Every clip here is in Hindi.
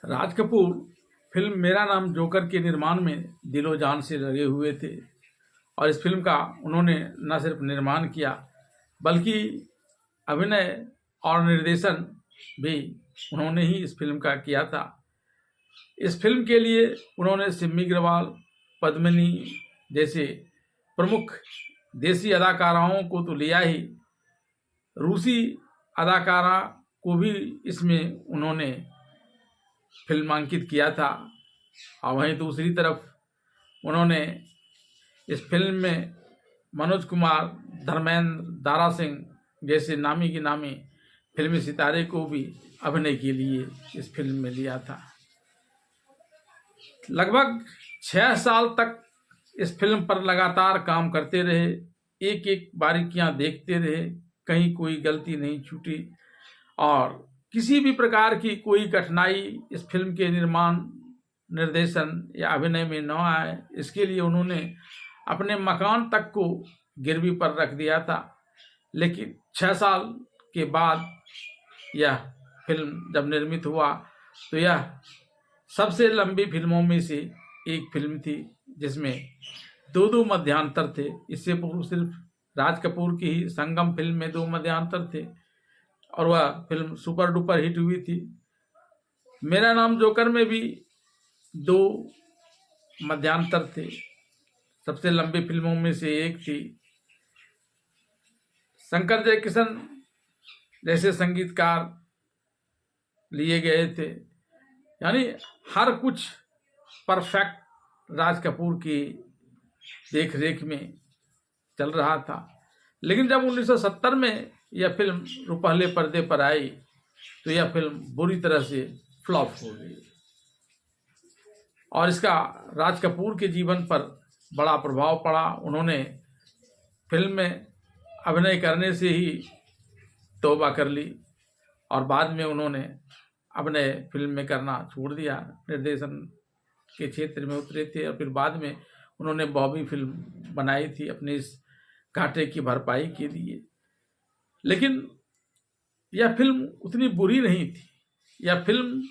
राज कपूर फिल्म मेरा नाम जोकर के निर्माण में दिलो जान से लगे हुए थे और इस फिल्म का उन्होंने न सिर्फ निर्माण किया बल्कि अभिनय और निर्देशन भी उन्होंने ही इस फिल्म का किया था। इस फिल्म के लिए उन्होंने सिम्मी ग्रेवाल, पद्मिनी जैसे प्रमुख देसी अदाकाराओं को तो लिया ही, रूसी अदाकारा को भी इसमें उन्होंने फिल्मांकित किया था। और वहीं दूसरी तरफ उन्होंने इस फिल्म में मनोज कुमार, धर्मेंद्र, दारा सिंह जैसे नामी की नामी फिल्मी सितारे को भी अभिनय के लिए इस फिल्म में लिया था। लगभग 6 साल तक इस फिल्म पर लगातार काम करते रहे, एक एक बारीकियां देखते रहे, कहीं कोई गलती नहीं छूटी और किसी भी प्रकार की कोई कठिनाई इस फिल्म के निर्माण, निर्देशन या अभिनय में न आए, इसके लिए उन्होंने अपने मकान तक को गिरवी पर रख दिया था। लेकिन 6 साल के बाद यह फिल्म जब निर्मित हुआ तो यह सबसे लंबी फिल्मों में से एक फिल्म थी जिसमें 2 मध्यांतर थे। इससे पूर्व सिर्फ राज कपूर की ही संगम फिल्म में 2 मध्यांतर थे और वह फिल्म सुपर डुपर हिट हुई थी। मेरा नाम जोकर में भी 2 मध्यांतर थे, सबसे लंबी फिल्मों में से एक थी। शंकर जयकिशन जैसे संगीतकार लिए गए थे, यानी हर कुछ परफेक्ट राज कपूर की देख रेख में चल रहा था। लेकिन जब 1970 में यह फिल्म रुपहले पर्दे पर आई तो यह फिल्म बुरी तरह से फ्लॉप हो गई और इसका राज कपूर के जीवन पर बड़ा प्रभाव पड़ा। उन्होंने फिल्म में अभिनय करने से ही तौबा कर ली और बाद में उन्होंने अभिनय फिल्म में करना छोड़ दिया, निर्देशन के क्षेत्र में उतरे थे और फिर बाद में उन्होंने बॉबी फिल्म बनाई थी अपने इस घाटे की भरपाई के लिए। लेकिन यह फिल्म उतनी बुरी नहीं थी, यह फिल्म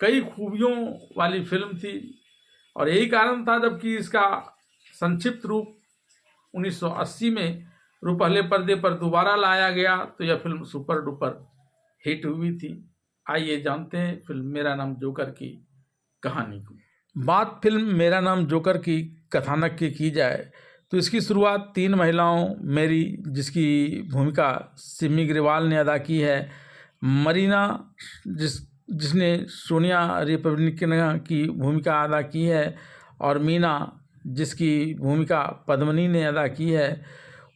कई खूबियों वाली फिल्म थी और यही कारण था जबकि इसका संक्षिप्त रूप 1980 में रुपहले पर्दे पर दोबारा लाया गया तो यह फिल्म सुपर डुपर हिट हुई थी। आइए जानते हैं फिल्म मेरा नाम जोकर की कहानी को। बात फिल्म मेरा नाम जोकर की कथानक की जाए तो इसकी शुरुआत 3 महिलाओं, मेरी जिसकी भूमिका सिम्मी ग्रेवाल ने अदा की है, मरीना जिसने सोनिया रिपब्लिकना की भूमिका अदा की है और मीना जिसकी भूमिका पद्मिनी ने अदा की है,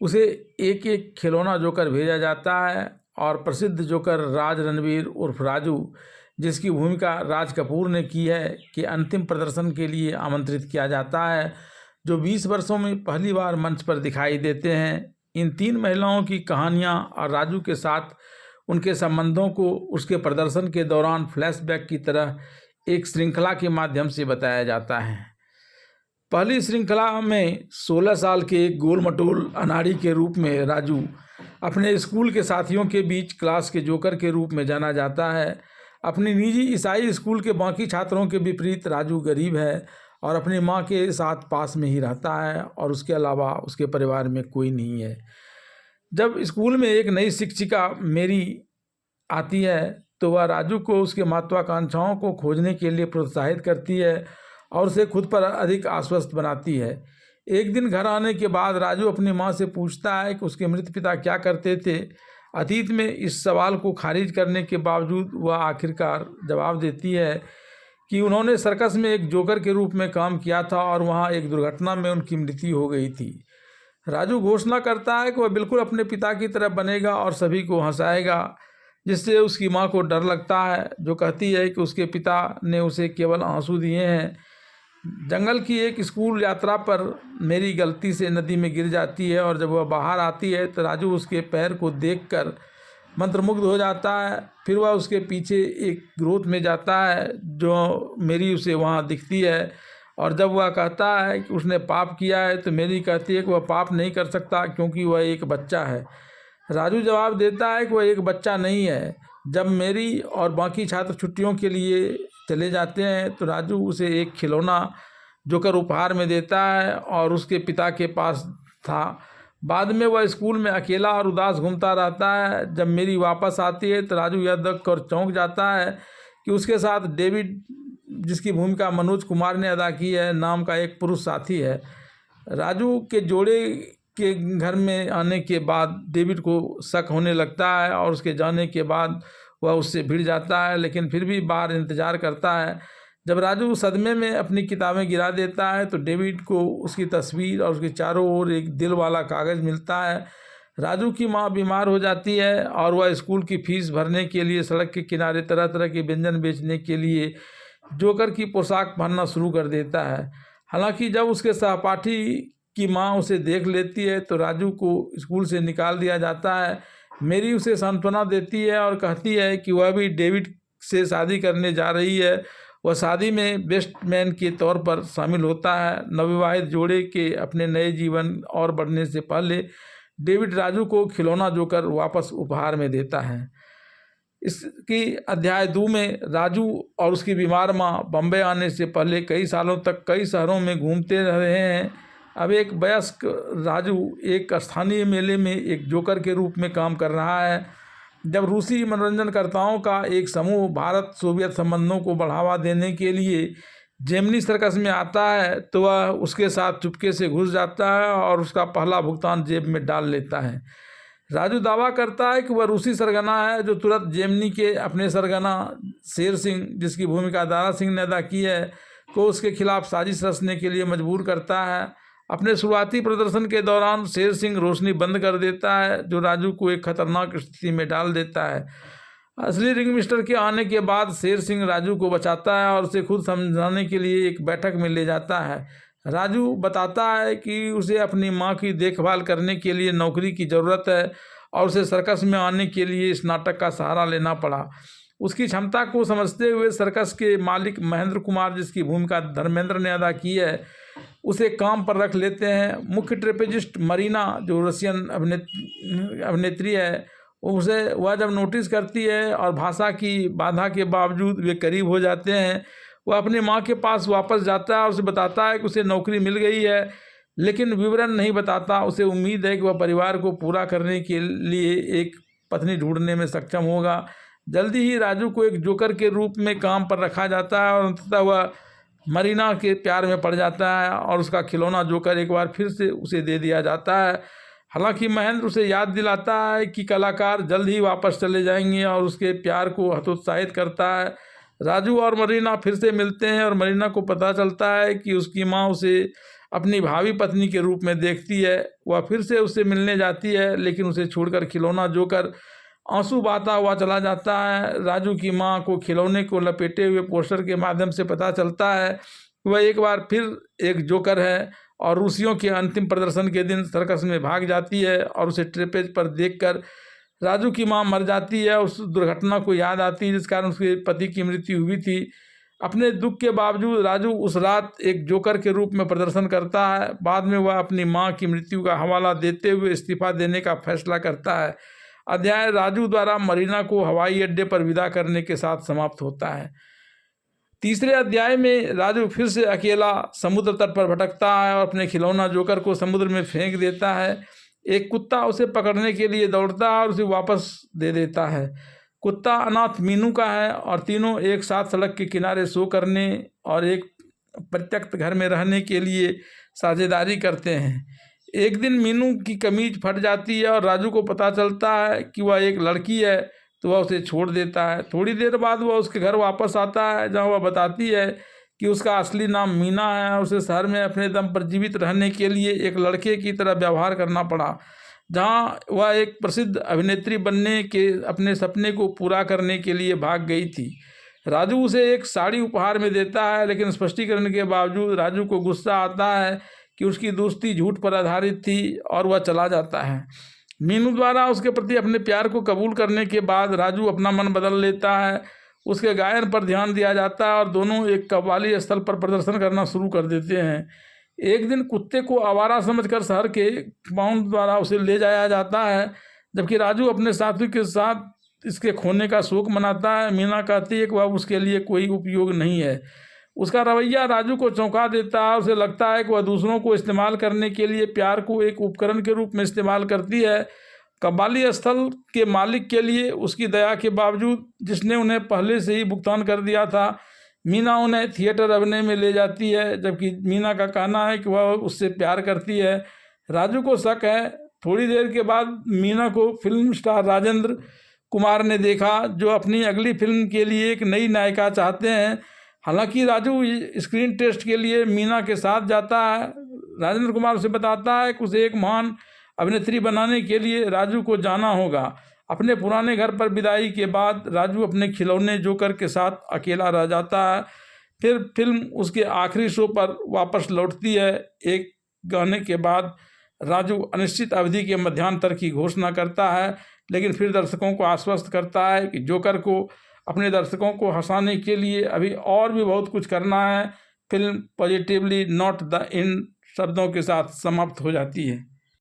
उसे एक एक खिलौना जोकर भेजा जाता है और प्रसिद्ध जोकर राज रणवीर उर्फ राजू जिसकी भूमिका राज कपूर ने की है कि अंतिम प्रदर्शन के लिए आमंत्रित किया जाता है, जो 20 वर्षों में पहली बार मंच पर दिखाई देते हैं। इन 3 महिलाओं की कहानियां और राजू के साथ उनके संबंधों को उसके प्रदर्शन के दौरान फ्लैशबैक की तरह एक श्रृंखला के माध्यम से बताया जाता है। पहली श्रृंखला में 16 साल के एक गोल मटोल अनाड़ी के रूप में राजू अपने स्कूल के साथियों के बीच क्लास के जोकर के रूप में जाना जाता है। अपनी निजी ईसाई स्कूल के बाकी छात्रों के विपरीत राजू गरीब है और अपनी माँ के साथ पास में ही रहता है और उसके अलावा उसके परिवार में कोई नहीं है। जब स्कूल में एक नई शिक्षिका मेरी आती है तो वह राजू को उसके महत्वाकांक्षाओं को खोजने के लिए प्रोत्साहित करती है और उसे खुद पर अधिक आश्वस्त बनाती है। एक दिन घर आने के बाद राजू अपनी माँ से पूछता है कि उसके मृत पिता क्या करते थे। अतीत में इस सवाल को खारिज करने के बावजूद वह आखिरकार जवाब देती है कि उन्होंने सर्कस में एक जोकर के रूप में काम किया था और वहाँ एक दुर्घटना में उनकी मृत्यु हो गई थी। राजू घोषणा करता है कि वह बिल्कुल अपने पिता की तरह बनेगा और सभी को हंसाएगा, जिससे उसकी माँ को डर लगता है, जो कहती है कि उसके पिता ने उसे केवल आंसू दिए हैं। जंगल की एक स्कूल यात्रा पर मेरी गलती से नदी में गिर जाती है और जब वह बाहर आती है तो राजू उसके पैर को देखकर मंत्रमुग्ध हो जाता है। फिर वह उसके पीछे एक ग्रोथ में जाता है जो मेरी उसे वहाँ दिखती है और जब वह कहता है कि उसने पाप किया है तो मेरी कहती है कि वह पाप नहीं कर सकता क्योंकि वह एक बच्चा है। राजू जवाब देता है कि वह एक बच्चा नहीं है, जब मेरी और बाकी छात्र छुट्टियों के लिए चले जाते हैं तो राजू उसे एक खिलौना जोकर उपहार में देता है और उसके पिता के पास था। बाद में वह स्कूल में अकेला और उदास घूमता रहता है। जब मेरी वापस आती है तो राजू यह देखकर चौंक जाता है कि उसके साथ डेविड, जिसकी भूमिका मनोज कुमार ने अदा की है, नाम का एक पुरुष साथी है। राजू के जोड़े के घर में आने के बाद डेविड को शक होने लगता है और उसके जाने के बाद वह उससे भिड़ जाता है, लेकिन फिर भी बाहर इंतज़ार करता है। जब राजू सदमे में अपनी किताबें गिरा देता है तो डेविड को उसकी तस्वीर और उसके चारों ओर एक दिल वाला कागज़ मिलता है। राजू की माँ बीमार हो जाती है और वह स्कूल की फीस भरने के लिए सड़क के किनारे तरह तरह के व्यंजन बेचने के लिए जोकर की पोशाक पहनना शुरू कर देता है। हालांकि जब उसके सहपाठी की माँ उसे देख लेती है तो राजू को स्कूल से निकाल दिया जाता है। मेरी उसे सांत्वना देती है और कहती है कि वह भी डेविड से शादी करने जा रही है। वह शादी में बेस्ट मैन के तौर पर शामिल होता है। नवविवाहित जोड़े के अपने नए जीवन और बढ़ने से पहले डेविड राजू को खिलौना जोकर वापस उपहार में देता है। इसकी अध्याय 2 में राजू और उसकी बीमार माँ बम्बई आने से पहले कई सालों तक कई शहरों में घूमते रहे हैं। अब एक वयस्क राजू एक स्थानीय मेले में एक जोकर के रूप में काम कर रहा है। जब रूसी मनोरंजनकर्ताओं का एक समूह भारत सोवियत संबंधों को बढ़ावा देने के लिए जेमनी सर्कस में आता है तो वह उसके साथ चुपके से घुस जाता है और उसका पहला भुगतान जेब में डाल लेता है। राजू दावा करता है कि वह रूसी सरगना है, जो तुरंत जेमनी के अपने सरगना शेर सिंह, जिसकी भूमिका दारा सिंह ने अदा की है, को उसके खिलाफ साजिश रचने के लिए मजबूर करता है। अपने शुरुआती प्रदर्शन के दौरान शेर सिंह रोशनी बंद कर देता है, जो राजू को एक खतरनाक स्थिति में डाल देता है। असली रिंग मिस्टर के आने के बाद शेर सिंह राजू को बचाता है और उसे खुद समझाने के लिए एक बैठक में ले जाता है। राजू बताता है कि उसे अपनी माँ की देखभाल करने के लिए नौकरी की ज़रूरत है और उसे सर्कस में आने के लिए इस नाटक का सहारा लेना पड़ा। उसकी क्षमता को समझते हुए सर्कस के मालिक महेंद्र कुमार, जिसकी भूमिका धर्मेंद्र ने अदा की है, उसे काम पर रख लेते हैं। मुख्य ट्रेपेजिस्ट मरीना, जो रशियन अभिनेत्री है, उसे वह जब नोटिस करती है और भाषा की बाधा के बावजूद वे करीब हो जाते हैं, वह अपनी माँ के पास वापस जाता है और उसे बताता है कि उसे नौकरी मिल गई है, लेकिन विवरण नहीं बताता। उसे उम्मीद है कि वह परिवार को पूरा करने के लिए एक पत्नी ढूंढने में सक्षम होगा। जल्दी ही राजू को एक जोकर के रूप में काम पर रखा जाता है और अंततः वह मरीना के प्यार में पड़ जाता है और उसका खिलौना जोकर एक बार फिर से उसे दे दिया जाता है। हालांकि महेंद्र उसे याद दिलाता है कि कलाकार जल्द ही वापस चले जाएंगे और उसके प्यार को हतोत्साहित करता है। राजू और मरीना फिर से मिलते हैं और मरीना को पता चलता है कि उसकी माँ उसे अपनी भावी पत्नी के रूप में देखती है। वह फिर से उससे मिलने जाती है, लेकिन उसे छोड़कर खिलौना जोकर आंसू बहाता हुआ चला जाता है। राजू की माँ को खिलौने को लपेटे हुए पोस्टर के माध्यम से पता चलता है कि वह एक बार फिर एक जोकर है और रूसियों के अंतिम प्रदर्शन के दिन सर्कस में भाग जाती है और उसे ट्रेपेज पर देखकर राजू की माँ मर जाती है। उस दुर्घटना को याद आती है जिस कारण उसके पति की मृत्यु हुई थी। अपने दुख के बावजूद राजू उस रात एक जोकर के रूप में प्रदर्शन करता है। बाद में वह अपनी माँ की मृत्यु का हवाला देते हुए इस्तीफा देने का फैसला करता है। अध्याय राजू द्वारा मरीना को हवाई अड्डे पर विदा करने के साथ समाप्त होता है। तीसरे अध्याय में राजू फिर से अकेला समुद्र तट पर भटकता है और अपने खिलौना जोकर को समुद्र में फेंक देता है। एक कुत्ता उसे पकड़ने के लिए दौड़ता है और उसे वापस दे देता है। कुत्ता अनाथ मीनू का है और तीनों एक साथ सड़क के किनारे सो करने और एक प्रत्यक्ष घर में रहने के लिए साझेदारी करते हैं। एक दिन मीनू की कमीज फट जाती है और राजू को पता चलता है कि वह एक लड़की है, तो वह उसे छोड़ देता है। थोड़ी देर बाद वह उसके घर वापस आता है, जहां वह बताती है कि उसका असली नाम मीना है और उसे शहर में अपने दम पर जीवित रहने के लिए एक लड़के की तरह व्यवहार करना पड़ा, जहां वह एक प्रसिद्ध अभिनेत्री बनने के अपने सपने को पूरा करने के लिए भाग गई थी। राजू उसे एक साड़ी उपहार में देता है, लेकिन स्पष्टीकरण के बावजूद राजू को गुस्सा आता है कि उसकी दोस्ती झूठ पर आधारित थी और वह चला जाता है। मीनू द्वारा उसके प्रति अपने प्यार को कबूल करने के बाद राजू अपना मन बदल लेता है। उसके गायन पर ध्यान दिया जाता है और दोनों एक कव्वाली स्थल पर प्रदर्शन करना शुरू कर देते हैं। एक दिन कुत्ते को आवारा समझकर शहर के पाउंड द्वारा उसे ले जाया जाता है, जबकि राजू अपने साथी के साथ इसके खोने का शोक मनाता है। मीना कहती है कि वह उसके लिए कोई उपयोग नहीं है। उसका रवैया राजू को चौंका देता है। उसे लगता है कि वह दूसरों को इस्तेमाल करने के लिए प्यार को एक उपकरण के रूप में इस्तेमाल करती है। कव्वाली स्थल के मालिक के लिए उसकी दया के बावजूद, जिसने उन्हें पहले से ही भुगतान कर दिया था, मीना उन्हें थिएटर अभिनय में ले जाती है, जबकि मीना का कहना है कि वह उससे प्यार करती है। राजू को शक है। थोड़ी देर के बाद मीना को फिल्म स्टार राजेंद्र कुमार ने देखा, जो अपनी अगली फिल्म के लिए एक नई नायिका चाहते हैं। हालांकि राजू स्क्रीन टेस्ट के लिए मीना के साथ जाता है। राजेंद्र कुमार उसे बताता है कि उसे एक महान अभिनेत्री बनाने के लिए राजू को जाना होगा। अपने पुराने घर पर विदाई के बाद राजू अपने खिलौने जोकर के साथ अकेला रह जाता है। फिर फिल्म उसके आखिरी शो पर वापस लौटती है। एक गाने के बाद राजू अनिश्चित अवधि के मध्यांतर की घोषणा करता है, लेकिन फिर दर्शकों को आश्वस्त करता है कि जोकर को अपने दर्शकों को हंसाने के लिए अभी और भी बहुत कुछ करना है। Film positively not the end शब्दों के साथ समाप्त हो जाती है।